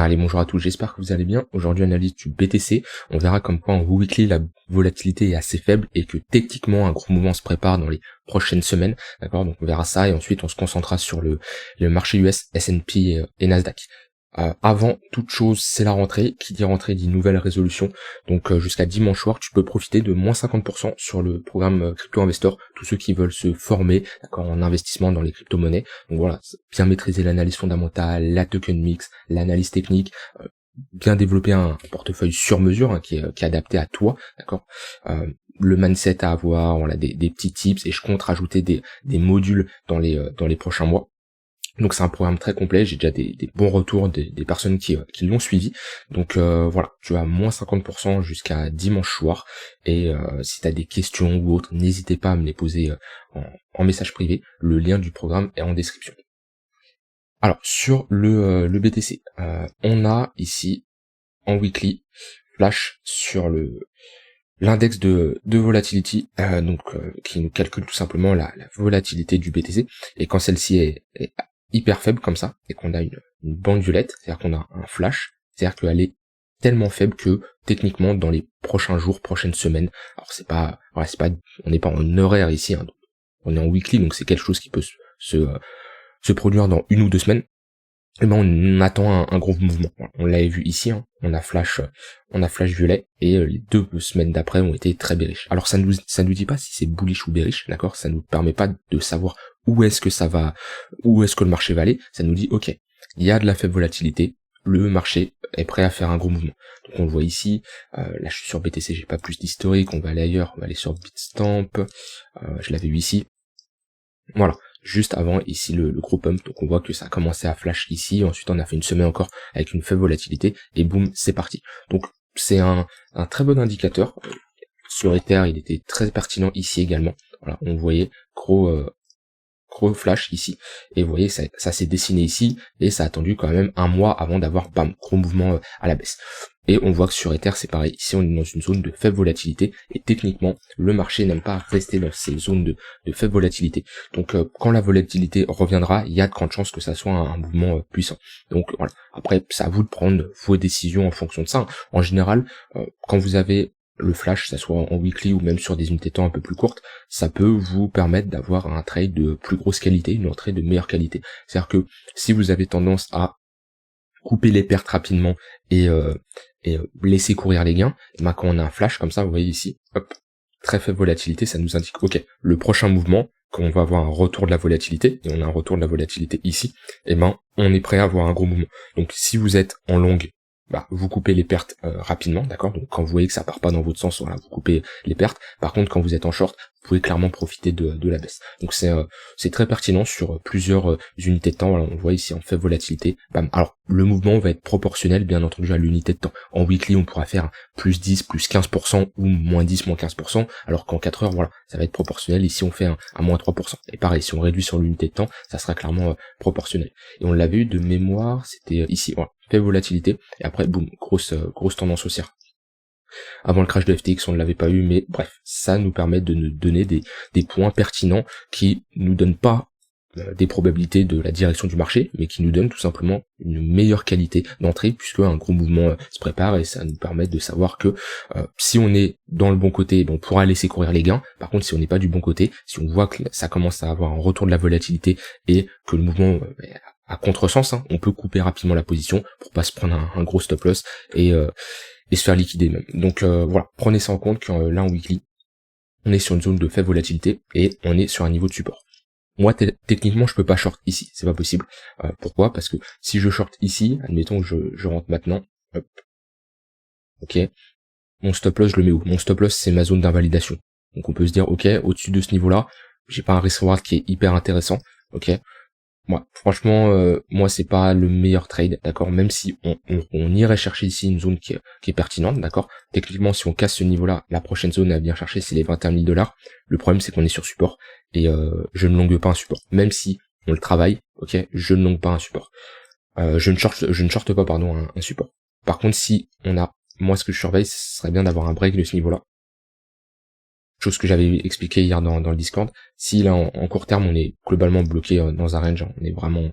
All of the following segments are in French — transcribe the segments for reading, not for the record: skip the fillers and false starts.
Allez, bonjour à tous, j'espère que vous allez bien. Aujourd'hui, analyse du BTC. On verra comme quoi en weekly, la volatilité est assez faible et que techniquement, un gros mouvement se prépare dans les prochaines semaines. D'accord? Donc on verra ça et ensuite on se concentrera sur le marché US, S&P et Nasdaq. Avant toute chose, c'est la rentrée. Qui dit rentrée dit nouvelle résolution. Donc jusqu'à dimanche soir, tu peux profiter de moins 50% sur le programme Crypto Investor. Tous ceux qui veulent se former, d'accord, en investissement dans les crypto-monnaies. Donc voilà, bien maîtriser l'analyse fondamentale, la token mix, l'analyse technique, bien développer un portefeuille sur mesure hein, qui est adapté à toi, d'accord. Le mindset à avoir, voilà, des petits tips et je compte rajouter des modules dans les prochains mois. Donc c'est un programme très complet, j'ai déjà des bons retours des personnes qui l'ont suivi. Donc voilà, tu as moins 50% jusqu'à dimanche soir. Et si tu as des questions ou autres, n'hésitez pas à me les poser en message privé. Le lien du programme est en description. Alors sur le BTC, on a ici en weekly flash sur l'index de volatility, qui nous calcule tout simplement la volatilité du BTC. Et quand celle-ci est hyper faible comme ça, et qu'on a une bande violette, c'est-à-dire qu'on a un flash, c'est-à-dire qu'elle est tellement faible que techniquement dans les prochains jours, prochaines semaines, alors on n'est pas en horaire ici, hein, on est en weekly, donc c'est quelque chose qui peut se produire dans 1 ou 2 semaines. Et ben on attend un gros mouvement. On l'avait vu ici, hein, on a flash violet et les 2 semaines d'après ont été très bearish. Alors ça nous dit pas si c'est bullish ou bearish, d'accord, ça nous permet pas de savoir où est-ce que le marché va aller. Ça nous dit ok, il y a de la faible volatilité, le marché est prêt à faire un gros mouvement. Donc on le voit ici, là je suis sur BTC, j'ai pas plus d'historique, on va aller ailleurs, on va aller sur Bitstamp, je l'avais vu ici. Voilà, juste avant ici le gros pump, donc on voit que ça a commencé à flash ici, ensuite on a fait une semaine encore avec une faible volatilité, et boum, c'est parti. Donc c'est un très bon indicateur. Sur Ether, il était très pertinent ici également. Voilà, on voyait gros flash ici, et vous voyez ça s'est dessiné ici, et ça a attendu quand même 1 mois avant d'avoir bam, gros mouvement à la baisse. Et on voit que sur Ether c'est pareil, ici on est dans une zone de faible volatilité, et techniquement le marché n'aime pas rester dans ces zones de faible volatilité. Donc quand la volatilité reviendra, il y a de grandes chances que ça soit un mouvement puissant. Donc voilà, après c'est à vous de prendre vos décisions en fonction de ça. En général, quand vous avez le flash, ça soit en weekly ou même sur des unités de temps un peu plus courtes, ça peut vous permettre d'avoir un trade de plus grosse qualité, une entrée de meilleure qualité. C'est-à-dire que si vous avez tendance à couper les pertes rapidement et laisser courir les gains, et ben quand on a un flash comme ça, vous voyez ici, hop, très faible volatilité, ça nous indique ok, le prochain mouvement, quand on va avoir un retour de la volatilité, et on a un retour de la volatilité ici, et ben on est prêt à avoir un gros mouvement. Donc si vous êtes en longue, vous coupez les pertes rapidement, d'accord. Donc quand vous voyez que ça part pas dans votre sens, voilà, vous coupez les pertes. Par contre, quand vous êtes en short, vous pouvez clairement profiter de la baisse. Donc c'est très pertinent sur plusieurs unités de temps. Voilà, on voit ici en faible volatilité. Bam. Alors le mouvement va être proportionnel, bien entendu, à l'unité de temps. En weekly, on pourra faire plus 10, plus 15% ou moins 10, moins 15%. Alors qu'en 4 heures, voilà, ça va être proportionnel. Ici, on fait un moins 3%. Et pareil, si on réduit sur l'unité de temps, ça sera clairement proportionnel. Et on l'avait eu de mémoire, c'était ici, voilà, faible volatilité, et après boum, grosse tendance haussière. Avant le crash de FTX on ne l'avait pas eu, mais bref, ça nous permet de nous donner des points pertinents qui nous donnent pas des probabilités de la direction du marché, mais qui nous donnent tout simplement une meilleure qualité d'entrée, puisque un gros mouvement se prépare, et ça nous permet de savoir que si on est dans le bon côté, on pourra laisser courir les gains. Par contre, si on n'est pas du bon côté, si on voit que ça commence à avoir un retour de la volatilité et que le mouvement à contresens, on peut couper rapidement la position pour pas se prendre un gros stop loss et se faire liquider même. Donc voilà, prenez ça en compte que là en weekly, on est sur une zone de faible volatilité et on est sur un niveau de support. Moi techniquement je peux pas short ici, c'est pas possible. Pourquoi? Parce que si je short ici, admettons que je rentre maintenant, hop, ok, mon stop loss je le mets où? Mon stop loss c'est ma zone d'invalidation. Donc on peut se dire ok, au-dessus de ce niveau-là, j'ai pas un risk reward qui est hyper intéressant, ok. Moi, franchement, moi c'est pas le meilleur trade, d'accord, même si on irait chercher ici une zone qui est pertinente, d'accord. Techniquement, si on casse ce niveau-là, la prochaine zone à venir chercher, c'est les 21 000 $. Le problème, c'est qu'on est sur support, et je ne longue pas un support. Même si on le travaille, ok, je ne longue pas un support. Je ne shorte pas, pardon, un support. Par contre, si on a, moi ce que je surveille, ce serait bien d'avoir un break de ce niveau-là. Chose que j'avais expliqué hier dans le Discord. Si là en court terme on est globalement bloqué dans un range, on est vraiment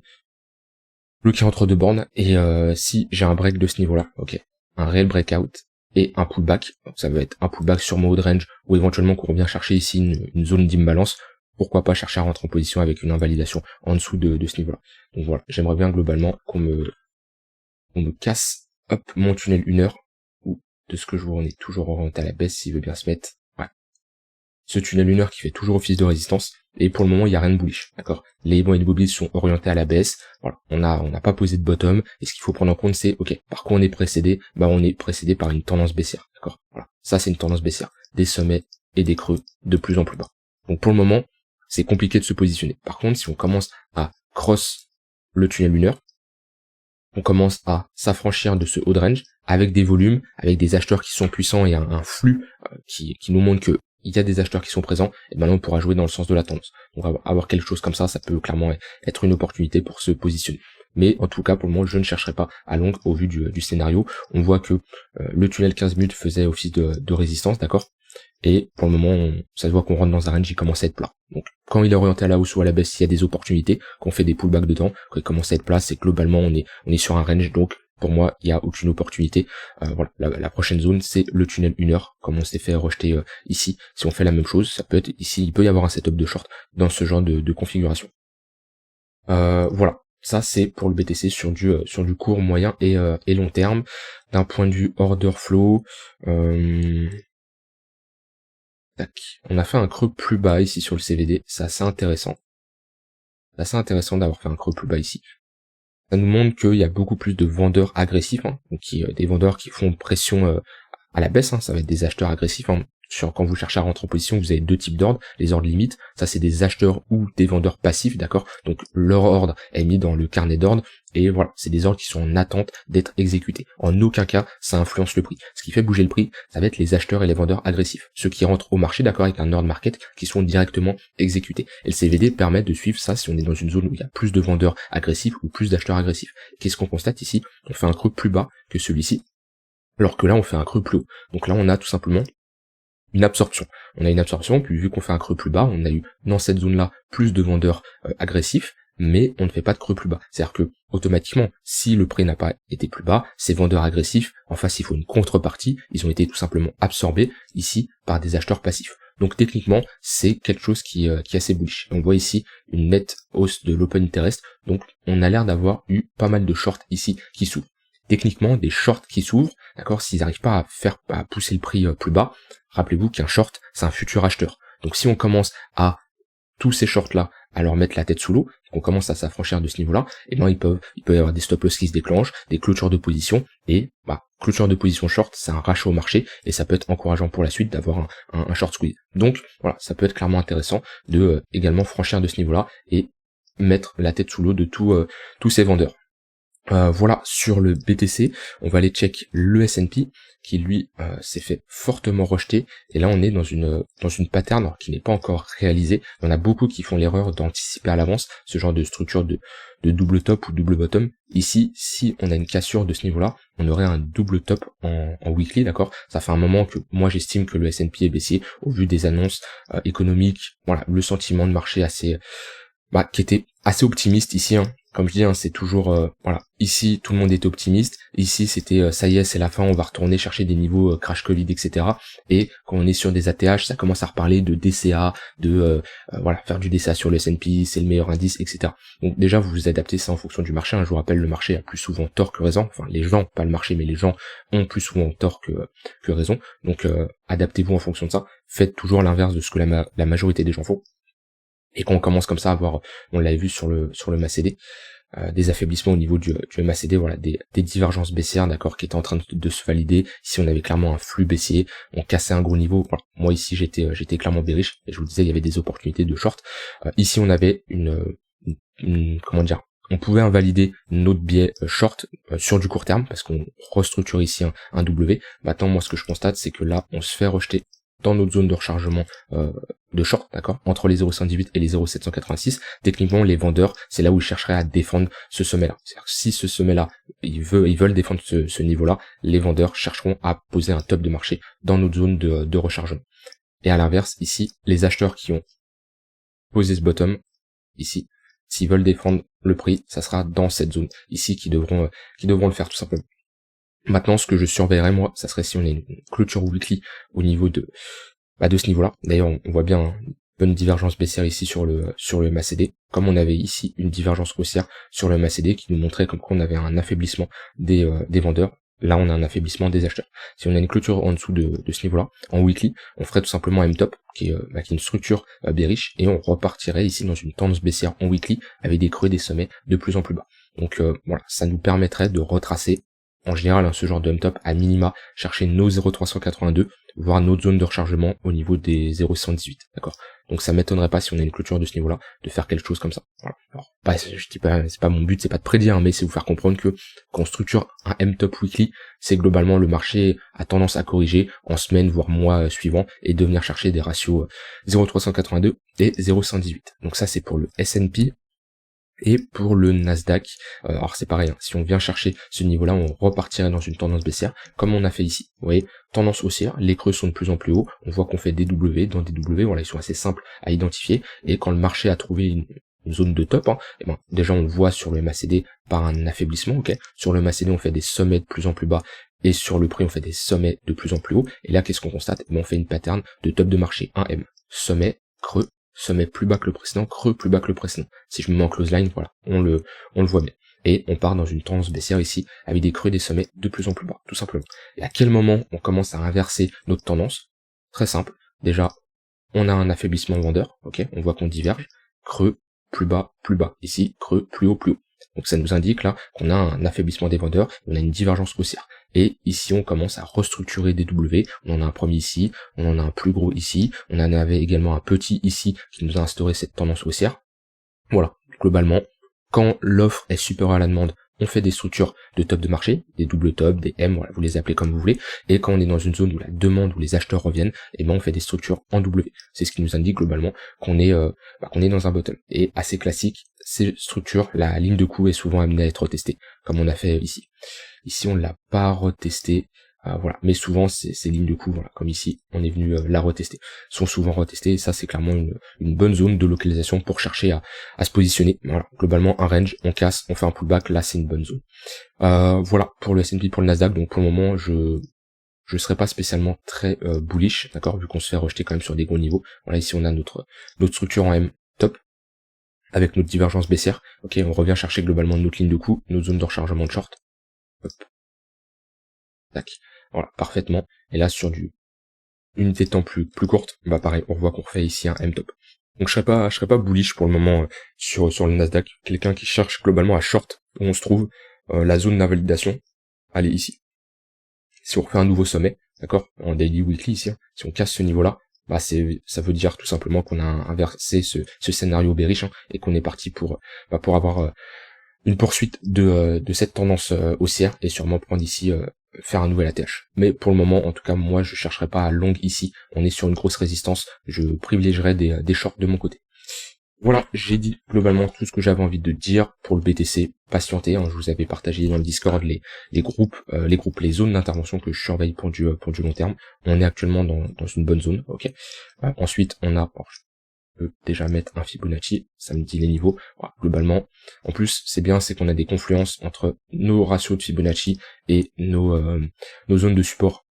le qui entre deux bornes, et si j'ai un break de ce niveau-là, ok, un réel breakout, et un pullback, donc ça va être un pullback sur mon haut de range, ou éventuellement qu'on revient chercher ici une zone d'imbalance, pourquoi pas chercher à rentrer en position avec une invalidation en dessous de ce niveau-là. Donc voilà, j'aimerais bien globalement qu'on me casse, hop, mon tunnel 1 heure, ou de ce que je vois, on est toujours orienté à la baisse, s'il veut bien se mettre, ouais. Ce tunnel 1 heure qui fait toujours office de résistance, et pour le moment, il n'y a rien de bullish, d'accord? Les bancs immobiliers sont orientés à la baisse, voilà. On n'a pas posé de bottom, et ce qu'il faut prendre en compte, c'est, ok, par quoi on est précédé? Bah, on est précédé par une tendance baissière, d'accord? Voilà. Ça, c'est une tendance baissière. Des sommets et des creux de plus en plus bas. Donc, pour le moment, c'est compliqué de se positionner. Par contre, si on commence à cross le tunnel 1 heure, on commence à s'affranchir de ce haut de range avec des volumes, avec des acheteurs qui sont puissants et un flux qui nous montre que il y a des acheteurs qui sont présents, et maintenant on pourra jouer dans le sens de la tendance. Donc avoir quelque chose comme ça peut clairement être une opportunité pour se positionner. Mais en tout cas, pour le moment, je ne chercherai pas à longue au vu du scénario. On voit que le tunnel 15 minutes faisait office de résistance, d'accord? Et pour le moment, ça se voit qu'on rentre dans un range qui commence à être plat. Donc quand il est orienté à la hausse ou à la baisse, s'il y a des opportunités, qu'on fait des pullbacks dedans, quand il commence à être plat, c'est que globalement on est sur un range, donc pour moi, il n'y a aucune opportunité. Voilà, la prochaine zone, c'est le tunnel 1 heure, comme on s'est fait rejeter ici. Si on fait la même chose, ça peut être ici, il peut y avoir un setup de short dans ce genre de configuration. Voilà, ça c'est pour le BTC sur du court, moyen et long terme. D'un point de vue order flow, tac. On a fait un creux plus bas ici sur le CVD, c'est assez intéressant. C'est assez intéressant d'avoir fait un creux plus bas ici. Ça nous montre qu'il y a beaucoup plus de vendeurs agressifs, hein, donc des vendeurs qui font pression à la baisse, hein, ça va être des acheteurs agressifs. Hein. Quand vous cherchez à rentrer en position, vous avez deux types d'ordres. Les ordres limites, ça c'est des acheteurs ou des vendeurs passifs, d'accord? Donc leur ordre est mis dans le carnet d'ordre, et voilà, c'est des ordres qui sont en attente d'être exécutés. En aucun cas, ça influence le prix. Ce qui fait bouger le prix, ça va être les acheteurs et les vendeurs agressifs. Ceux qui rentrent au marché, d'accord, avec un ordre market, qui sont directement exécutés. Et le CVD permet de suivre ça si on est dans une zone où il y a plus de vendeurs agressifs ou plus d'acheteurs agressifs. Qu'est-ce qu'on constate ici? On fait un creux plus bas que celui-ci, alors que là on fait un creux plus haut. Donc là on a tout simplement une absorption. On a une absorption, puis vu qu'on fait un creux plus bas, on a eu dans cette zone-là plus de vendeurs agressifs, mais on ne fait pas de creux plus bas. C'est-à-dire que automatiquement, si le prix n'a pas été plus bas, ces vendeurs agressifs, en face il faut une contrepartie, ils ont été tout simplement absorbés ici par des acheteurs passifs. Donc techniquement, c'est quelque chose qui est assez bullish. On voit ici une nette hausse de l'open interest, donc on a l'air d'avoir eu pas mal de shorts ici qui s'ouvrent. Techniquement, des shorts qui s'ouvrent, d'accord, s'ils n'arrivent pas à pousser le prix plus bas, rappelez-vous qu'un short, c'est un futur acheteur. Donc si on commence à tous ces shorts-là à leur mettre la tête sous l'eau, qu'on commence à s'affranchir de ce niveau-là, et ben il peut y avoir des stop loss qui se déclenchent, des clôtures de position, et clôture de position short, c'est un rachat au marché, et ça peut être encourageant pour la suite d'avoir un short squeeze. Donc voilà, ça peut être clairement intéressant de également franchir de ce niveau-là et mettre la tête sous l'eau de tous ces vendeurs. Voilà, sur le BTC, on va aller check le S&P qui lui s'est fait fortement rejeter, et là on est dans une pattern qui n'est pas encore réalisée. Il y en a beaucoup qui font l'erreur d'anticiper à l'avance ce genre de structure de double top ou double bottom. Ici, si on a une cassure de ce niveau-là, on aurait un double top en weekly, d'accord? Ça fait un moment que moi j'estime que le S&P est baissier au vu des annonces économiques, voilà, le sentiment de marché assez qui était assez optimiste ici, hein. Comme je dis, hein, c'est toujours voilà. Ici, tout le monde était optimiste. Ici, c'était ça y est, c'est la fin. On va retourner chercher des niveaux crash Covid, etc. Et quand on est sur des ATH, ça commence à reparler de DCA, de voilà, faire du DCA sur le S&P, c'est le meilleur indice, etc. Donc déjà, vous vous adaptez ça en fonction du marché. Hein. Je vous rappelle, le marché a plus souvent tort que raison. Enfin, les gens, pas le marché, mais les gens ont plus souvent tort que raison. Donc adaptez-vous en fonction de ça. Faites toujours l'inverse de ce que la majorité des gens font. Et quand on commence comme ça à voir, on l'avait vu sur le MACD, des affaiblissements au niveau du MACD, voilà, des divergences baissières, d'accord, qui étaient en train de se valider. Ici on avait clairement un flux baissier, on cassait un gros niveau. Voilà. Moi ici j'étais clairement bearish, et je vous disais il y avait des opportunités de short. Ici on avait une comment dire, on pouvait invalider notre biais short sur du court terme, parce qu'on restructure ici un W. Maintenant moi ce que je constate, c'est que là on se fait rejeter dans notre zone de rechargement de short, d'accord, entre les 0,118 et les 0,786, techniquement les vendeurs, c'est là où ils chercheraient à défendre ce sommet-là. C'est-à-dire que si ce sommet-là, ils veulent défendre ce niveau-là, les vendeurs chercheront à poser un top de marché dans notre zone de rechargement. Et à l'inverse, ici, les acheteurs qui ont posé ce bottom, ici, s'ils veulent défendre le prix, ça sera dans cette zone ici qui devront le faire tout simplement. Maintenant, ce que je surveillerai moi, ça serait si on a une clôture weekly au niveau de ce niveau-là. D'ailleurs, on voit bien une bonne divergence baissière ici sur le MACD, comme on avait ici une divergence haussière sur le MACD qui nous montrait comme quoi on avait un affaiblissement des vendeurs. Là, on a un affaiblissement des acheteurs. Si on a une clôture en dessous de ce niveau-là, en weekly, on ferait tout simplement un M-top, qui est une structure bearish, et on repartirait ici dans une tendance baissière en weekly, avec des creux et des sommets de plus en plus bas. Donc voilà, ça nous permettrait de retracer, en général, ce genre de M-top, à minima, chercher nos 0,382, voire notre zone de rechargement au niveau des 0,118, d'accord. Donc ça m'étonnerait pas si on a une clôture de ce niveau-là, de faire quelque chose comme ça. Voilà. Alors, je dis pas, c'est pas mon but, c'est pas de prédire, mais c'est vous faire comprendre que quand on structure un M-top weekly, c'est globalement le marché a tendance à corriger en semaine, voire mois suivant, et de venir chercher des ratios 0,382 et 0,118. Donc ça c'est pour le S&P. Et pour le Nasdaq, alors c'est pareil, hein, si on vient chercher ce niveau-là, on repartirait dans une tendance baissière, comme on a fait ici. Vous voyez, tendance haussière, les creux sont de plus en plus hauts, on voit qu'on fait des W dans des W, voilà, ils sont assez simples à identifier, et quand le marché a trouvé une zone de top, et ben, déjà on voit sur le MACD par un affaiblissement, ok. Sur le MACD on fait des sommets de plus en plus bas, et sur le prix on fait des sommets de plus en plus hauts, et là qu'est-ce qu'on constate? On fait une pattern de top de marché, 1M, sommet, creux, sommet plus bas que le précédent, creux plus bas que le précédent. Si je me mets en close line, voilà, on le voit bien. Et on part dans une tendance baissière ici, avec des creux et des sommets de plus en plus bas, tout simplement. Et à quel moment on commence à inverser notre tendance? Très simple. Déjà, on a un affaiblissement vendeur, ok, on voit qu'on diverge, creux, plus bas, ici, creux, plus haut, plus haut. Donc ça nous indique là qu'on a un affaiblissement des vendeurs, on a une divergence haussière. Et ici on commence à restructurer des W, on en a un premier ici, on en a un plus gros ici, on en avait également un petit ici qui nous a instauré cette tendance haussière. Voilà, globalement, quand l'offre est supérieure à la demande, on fait des structures de top de marché, des double top, des M, voilà, vous les appelez comme vous voulez, et quand on est dans une zone où la demande, où les acheteurs reviennent, et ben on fait des structures en W. C'est ce qui nous indique globalement qu'on est dans un bottom. Et assez classique, ces structures, la ligne de coup est souvent amenée à être retestée, comme on a fait ici. Ici on l'a pas retesté, voilà, mais souvent ces lignes de coup, voilà, comme ici, on est venu la retester, sont souvent retestées, et ça c'est clairement une bonne zone de localisation pour chercher à se positionner. Voilà, globalement un range, on casse, on fait un pullback, là c'est une bonne zone. Voilà pour le S&P, pour le Nasdaq. Donc pour le moment je serais pas spécialement très bullish, d'accord, vu qu'on se fait rejeter quand même sur des gros niveaux. Voilà, ici on a notre structure en M top, avec notre divergence baissière. Ok, on revient chercher globalement notre ligne de coup, notre zone de rechargement de short. Hop. Tac. Voilà, parfaitement. Et là, sur du unité de temps plus courte, bah pareil, on voit qu'on refait ici un M-top. Donc je serais pas bullish pour le moment sur le Nasdaq. Quelqu'un qui cherche globalement à short, où on se trouve, la zone d'invalidation, elle est ici. Si on refait un nouveau sommet, d'accord, en daily weekly ici, hein, si on casse ce niveau-là, bah ça veut dire tout simplement qu'on a inversé ce scénario bearish, hein, et qu'on est parti pour avoir une poursuite de cette tendance haussière, et sûrement prendre ici faire un nouvel ATH. Mais pour le moment, en tout cas, moi je chercherai pas à long ici, on est sur une grosse résistance, je privilégierai des shorts de mon côté. Voilà, j'ai dit globalement tout ce que j'avais envie de dire pour le BTC. Patientez, hein, je vous avais partagé dans le Discord les groupes, les zones d'intervention que je surveille pour du long terme. On est actuellement dans une bonne zone, ok. Ensuite, on a, je peux déjà mettre un Fibonacci, ça me dit les niveaux. Voilà, globalement, en plus, c'est bien, c'est qu'on a des confluences entre nos ratios de Fibonacci et nos zones de support.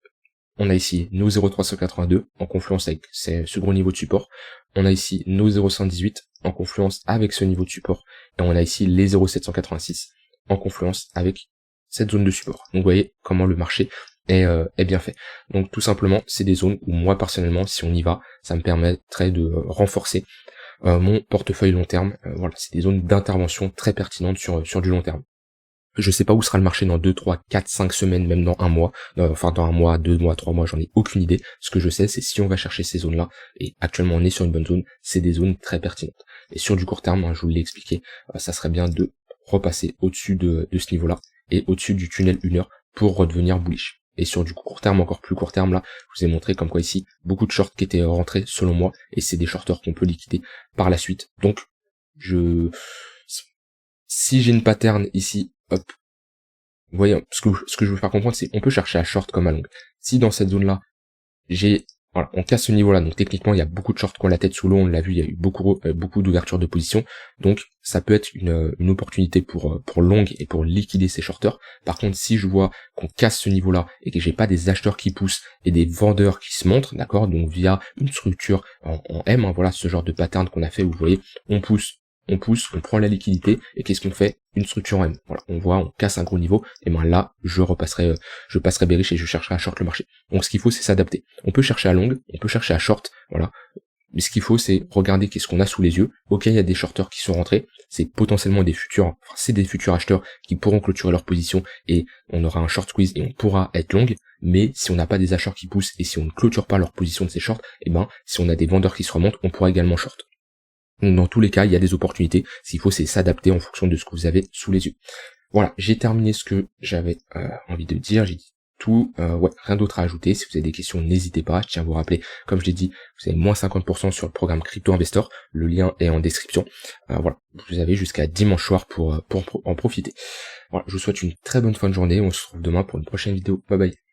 On a ici nos 0,382 en confluence avec ce gros niveau de support. On a ici nos 0,118 en confluence avec ce niveau de support. Et on a ici les 0,786 en confluence avec cette zone de support. Donc vous voyez comment le marché est bien fait. Donc tout simplement, c'est des zones où moi personnellement, si on y va, ça me permettrait de renforcer mon portefeuille long terme. Voilà, c'est des zones d'intervention très pertinentes sur du long terme. Je sais pas où sera le marché dans 2, 3, 4, 5 semaines, même dans un mois, enfin dans un mois, 2 mois, 3 mois, j'en ai aucune idée. Ce que je sais, c'est si on va chercher ces zones-là, et actuellement on est sur une bonne zone, c'est des zones très pertinentes. Et sur du court terme, hein, je vous l'ai expliqué, ça serait bien de repasser au-dessus de ce niveau-là, et au-dessus du tunnel 1 heure, pour redevenir bullish. Et sur du court terme, encore plus court terme là, je vous ai montré comme quoi ici, beaucoup de shorts qui étaient rentrés selon moi, et c'est des shorters qu'on peut liquider par la suite. Donc, si j'ai une pattern ici, hop, vous voyez, ce que je veux faire comprendre, c'est on peut chercher à short comme à long. Si dans cette zone-là, j'ai Voilà, on casse ce niveau-là, donc techniquement il y a beaucoup de shorts qui ont la tête sous l'eau, on l'a vu, il y a eu beaucoup d'ouverture de position, donc ça peut être une opportunité pour long et pour liquider ces shorters. Par contre, si je vois qu'on casse ce niveau-là et que j'ai pas des acheteurs qui poussent et des vendeurs qui se montrent, d'accord, donc via une structure en M, hein, voilà ce genre de pattern qu'on a fait où vous voyez, on pousse, on prend la liquidité, et qu'est-ce qu'on fait? Une structure en M. Voilà, on voit, on casse un gros niveau, et ben là, je passerai bearish et je chercherai à short le marché. Donc ce qu'il faut, c'est s'adapter. On peut chercher à long, on peut chercher à short, voilà. Mais ce qu'il faut, c'est regarder qu'est-ce qu'on a sous les yeux. Ok, il y a des shorters qui sont rentrés, c'est potentiellement des futurs, c'est des futurs acheteurs qui pourront clôturer leur position et on aura un short squeeze et on pourra être long. Mais si on n'a pas des acheteurs qui poussent et si on ne clôture pas leur position de ces shorts, et ben si on a des vendeurs qui se remontent, on pourra également short. Donc dans tous les cas, il y a des opportunités. Ce qu'il faut, c'est s'adapter en fonction de ce que vous avez sous les yeux. Voilà, j'ai terminé ce que j'avais envie de dire. J'ai dit tout. Ouais, rien d'autre à ajouter. Si vous avez des questions, n'hésitez pas. Je tiens à vous rappeler, comme je l'ai dit, vous avez moins 50% sur le programme Crypto Investor. Le lien est en description. Voilà, vous avez jusqu'à dimanche soir pour en profiter. Voilà, je vous souhaite une très bonne fin de journée. On se retrouve demain pour une prochaine vidéo. Bye bye.